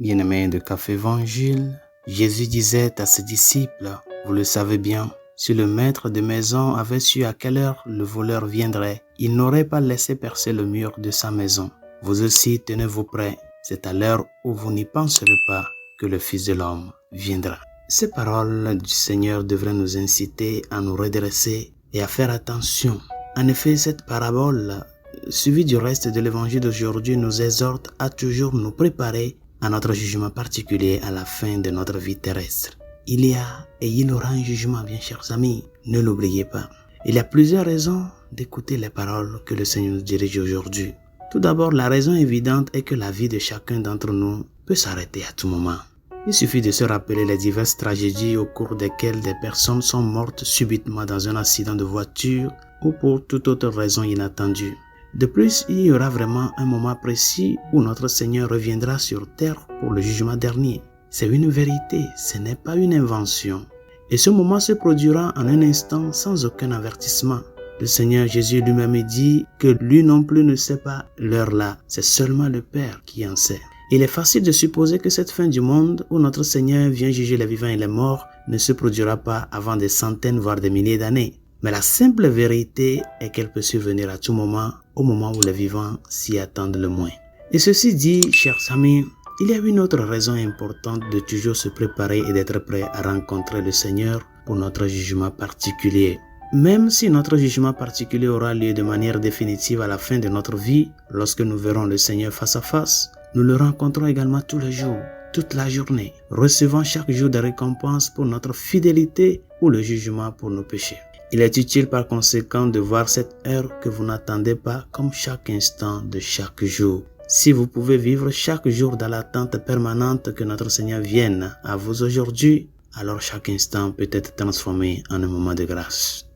Bien-aimés de Café Évangile, Jésus disait à ses disciples, vous le savez bien, si le maître de maison avait su à quelle heure le voleur viendrait, il n'aurait pas laissé percer le mur de sa maison. Vous aussi tenez-vous prêts, c'est à l'heure où vous n'y penserez pas que le Fils de l'homme viendra. Ces paroles du Seigneur devraient nous inciter à nous redresser et à faire attention. En effet, cette parabole, suivie du reste de l'évangile d'aujourd'hui, nous exhorte à toujours nous préparer à notre jugement particulier à la fin de notre vie terrestre. Il y a et il aura un jugement, bien chers amis, ne l'oubliez pas. Il y a plusieurs raisons d'écouter les paroles que le Seigneur nous dirige aujourd'hui. Tout d'abord, la raison évidente est que la vie de chacun d'entre nous peut s'arrêter à tout moment. Il suffit de se rappeler les diverses tragédies au cours desquelles des personnes sont mortes subitement dans un accident de voiture ou pour toute autre raison inattendue. De plus, il y aura vraiment un moment précis où notre Seigneur reviendra sur terre pour le jugement dernier. C'est une vérité, ce n'est pas une invention. Et ce moment se produira en un instant sans aucun avertissement. Le Seigneur Jésus lui-même dit que lui non plus ne sait pas l'heure là, c'est seulement le Père qui en sait. Il est facile de supposer que cette fin du monde où notre Seigneur vient juger les vivants et les morts ne se produira pas avant des centaines voire des milliers d'années. Mais la simple vérité est qu'elle peut survenir à tout moment, au moment où les vivants s'y attendent le moins. Et ceci dit, chers amis, il y a une autre raison importante de toujours se préparer et d'être prêt à rencontrer le Seigneur pour notre jugement particulier. Même si notre jugement particulier aura lieu de manière définitive à la fin de notre vie, lorsque nous verrons le Seigneur face à face, nous le rencontrons également tous les jours, toute la journée, recevant chaque jour des récompenses pour notre fidélité ou le jugement pour nos péchés. Il est utile par conséquent de voir cette heure que vous n'attendez pas comme chaque instant de chaque jour. Si vous pouvez vivre chaque jour dans l'attente permanente que notre Seigneur vienne à vous aujourd'hui, alors chaque instant peut être transformé en un moment de grâce.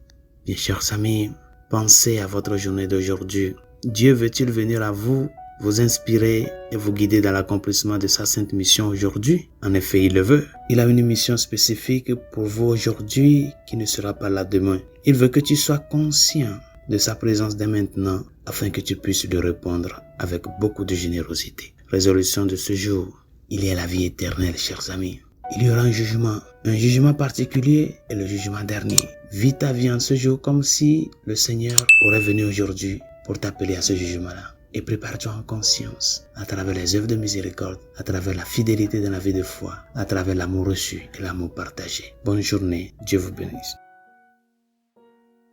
Bien chers amis, pensez à votre journée d'aujourd'hui. Dieu veut-il venir à vous, vous inspirer et vous guider dans l'accomplissement de sa sainte mission aujourd'hui? En effet, il le veut. Il a une mission spécifique pour vous aujourd'hui qui ne sera pas là demain. Il veut que tu sois conscient de sa présence dès maintenant afin que tu puisses lui répondre avec beaucoup de générosité. Résolution de ce jour, il y a la vie éternelle, chers amis. Il y aura un jugement particulier et le jugement dernier. Vis ta vie en ce jour comme si le Seigneur aurait venu aujourd'hui pour t'appeler à ce jugement-là. Et prépare-toi en conscience à travers les œuvres de miséricorde, à travers la fidélité dans la vie de foi, à travers l'amour reçu et l'amour partagé. Bonne journée, Dieu vous bénisse.